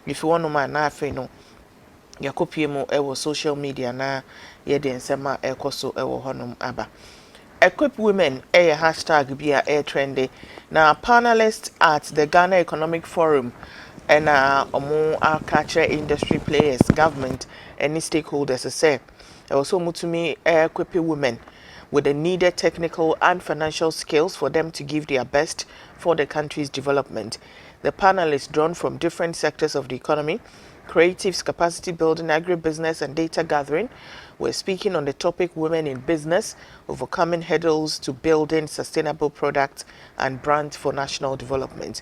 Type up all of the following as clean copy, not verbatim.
if you want to man na afi no yakopie mu ewo social media na ye de nsema ekoso ewo honum aba. Equip women hashtag be a trendy. Now panelists at the Ghana Economic Forum and omo culture industry players, government, any stakeholders say also mutumi equip women with the needed technical and financial skills for them to give their best for the country's development. The panelists drawn from different sectors of the economy, creatives, capacity building, agribusiness, and data gathering, were speaking on the topic Women in Business, Overcoming Hurdles to Building Sustainable Products and Brand for National Development.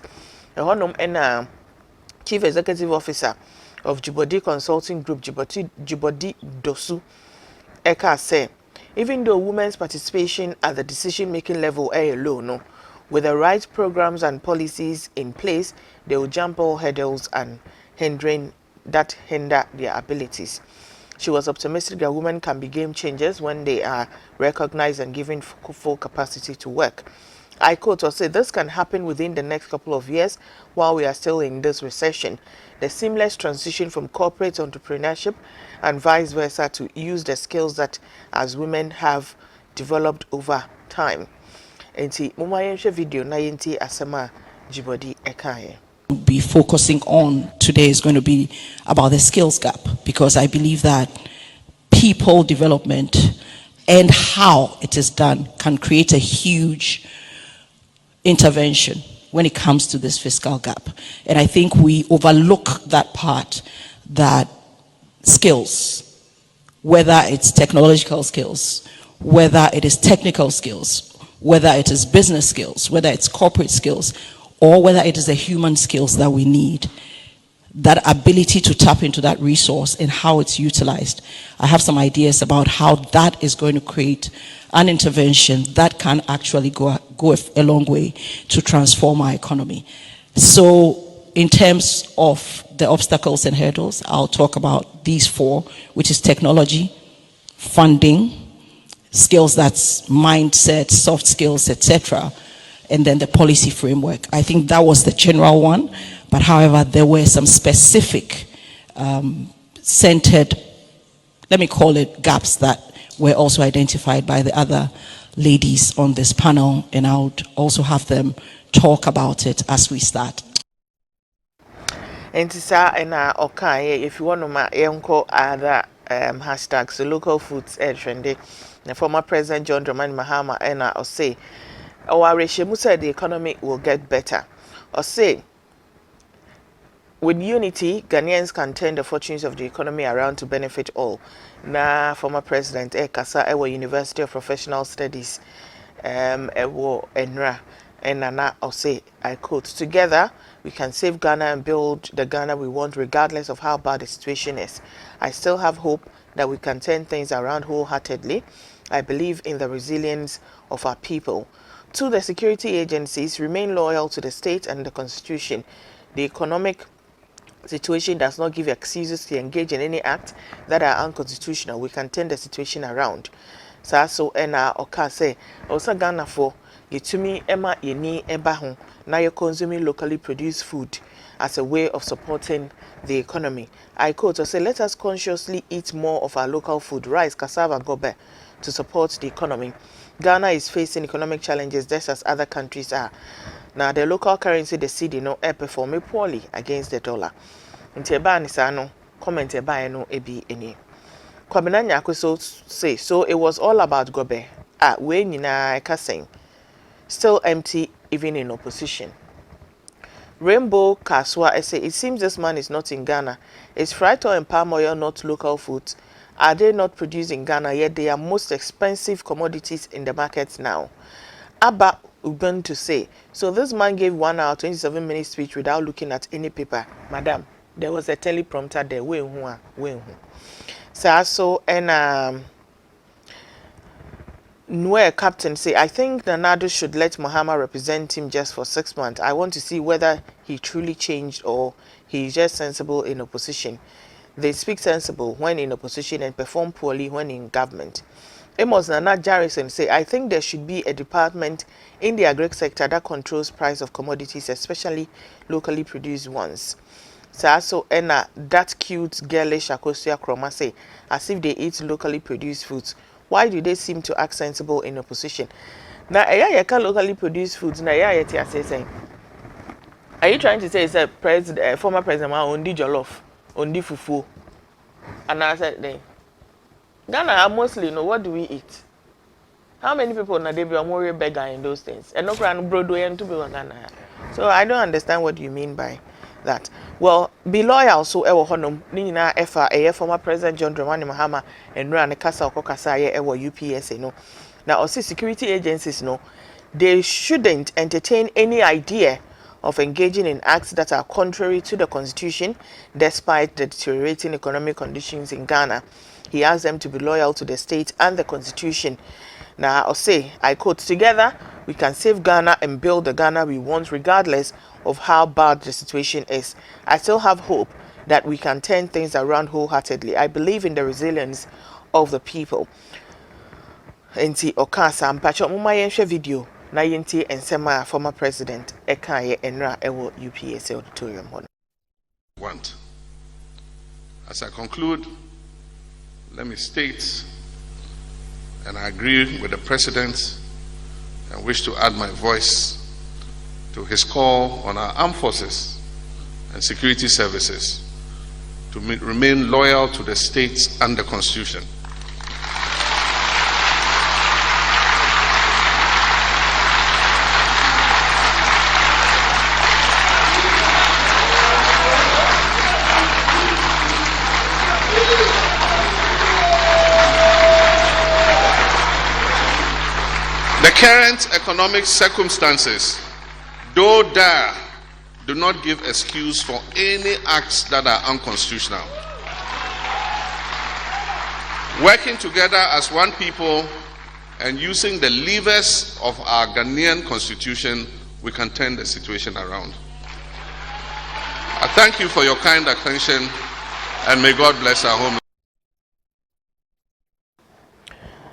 Chief Executive Officer of Djibouti Consulting Group, Djibouti Dosu, Eka say, even though women's participation at the decision-making level are low, no, with the right programs and policies in place, they will jump all hurdles and hinder their abilities. She was optimistic that women can be game changers when they are recognized and given full capacity to work. I quote or say this can happen within the next couple of years while we are still in this recession. The seamless transition from corporate entrepreneurship and vice versa to use the skills that as women have developed over time. Enti muma yenhwe video na yenti asema Djibouti ekaye. Be focusing on today is going to be about the skills gap, because I believe that people development and how it is done can create a huge intervention when it comes to this fiscal gap. And I think we overlook that part, that skills, whether it's technological skills, whether it is technical skills, whether it is business skills, whether it's corporate skills, or whether it is the human skills that we need, that ability to tap into that resource and how it's utilized. I have some ideas about how that is going to create an intervention that can actually go a long way to transform our economy. So in terms of the obstacles and hurdles, I'll talk about these four, which is technology, funding, skills, that's mindset, soft skills, etc., and then the policy framework. I think that was the general one, but however, there were some specific centered, let me call it, gaps that were also identified by the other ladies on this panel, and I would also have them talk about it as we start. And okay, if you want to ma yenko other hashtags, the local foods trendy. The former President John Dramani Mahama and say, our Reshemu said the economy will get better. Or say, with unity, Ghanaians can turn the fortunes of the economy around to benefit all. Na former President Kasa Ewo University of Professional Studies Ewo Enra and Nana or say, I quote, together we can save Ghana and build the Ghana we want regardless of how bad the situation is. I still have hope that we can turn things around wholeheartedly. I believe in the resilience of our people. To the security agencies, remain loyal to the state and the constitution. The economic situation does not give excuses to engage in any act that are unconstitutional. We can turn the situation around. So oka say, also Ghana for yetumi ema yeni eba ho na you're consuming locally produced food as a way of supporting the economy. I quote or say, let us consciously eat more of our local food, rice, cassava, gobe, to support the economy. Ghana is facing economic challenges just as other countries are. Now the local currency, the cedi, no performing poorly against the dollar. Nteba nisano comment eba no ebi eni. Kwabena Nyakuso say, so it was all about gobe. We nina kaseng. Still empty even in opposition. Rainbow Kaswa say, it seems this man is not in Ghana. Is fried oil and palm oil not local foods? Are they not produced in Ghana, yet they are most expensive commodities in the markets now? Abba Uben to say, so this man gave 1 hour, 27 minutes speech without looking at any paper. Madam, there was a teleprompter there. So, and Nwe captain say, I think Nanado should let Mahama represent him just for 6 months. I want to see whether he truly changed or he's just sensible in opposition. They speak sensible when in opposition and perform poorly when in government. Amos Nana Jarrison say, I think there should be a department in the agri sector that controls price of commodities, especially locally produced ones. So that cute girlish Akosia Kroma say, as if they eat locally produced foods. Why do they seem to act sensible in opposition? Now, locally produced foods. Now, saying, are you trying to say it's a former president on the jollof, on the fufu? And I said, Ghana mostly, what do we eat? How many people na they be more beggar in those things? And no grand Broadway and to be Ghana. So I don't understand what you mean by that. Well, be loyal so ewo honum ni nyina efa former president John Dramani Mahama and run kasa okokasa ye ewo UPSA no. Now also security agencies no, they shouldn't entertain any idea of engaging in acts that are contrary to the constitution despite the deteriorating economic conditions in Ghana. He asked them to be loyal to the state and the constitution. Now, I'll say, I quote, together, we can save Ghana and build the Ghana we want regardless of how bad the situation is. I still have hope that we can turn things around wholeheartedly. I believe in the resilience of the people. Enti Okasa mpacho muma yenshe video na yenti ensema former president ekaye enra ewo UPSA auditorium hono. Want. As I conclude, let me state, and I agree with the President and wish to add my voice to his call on our armed forces and security services to remain loyal to the states and the Constitution. The current economic circumstances, though dire, do not give excuse for any acts that are unconstitutional. Working together as one people and using the levers of our Ghanaian constitution, we can turn the situation around. I thank you for your kind attention, and may God bless our home.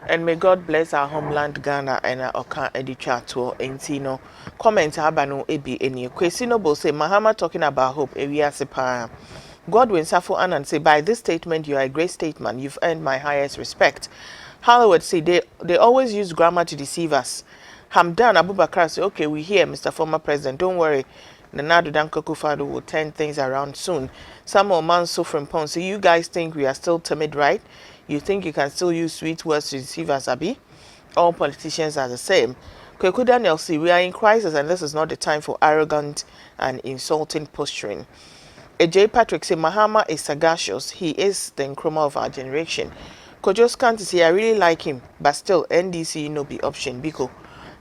And may God bless our homeland Ghana and our editor to Entino. Comment abano ebi any question bo say Mahama talking about hope area sepa. Godwin Safo Anan say by this statement you are a great statesman. You've earned my highest respect. Hollywood say they always use grammar to deceive us. Hamdan Abubakar say okay we hear Mr. Former President, don't worry. Nanado Dankokufado will turn things around soon. Samuel Manso from Pon say you guys think we are still timid, right? You think you can still use sweet words to deceive us, Abi? All politicians are the same. Kweku Daniel see we are in crisis and this is not the time for arrogant and insulting posturing. AJ Patrick say Mahama is sagacious. He is the Nkrumah of our generation. Kojos Kanti say I really like him, but still NDC no be option biko.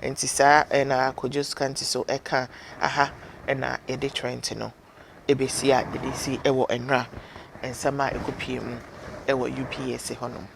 And Tisa and Kojos Kanti so eka aha and ede trend no. Ebesia EDC ewo enra and sama ekopiem ewo UPSA honum.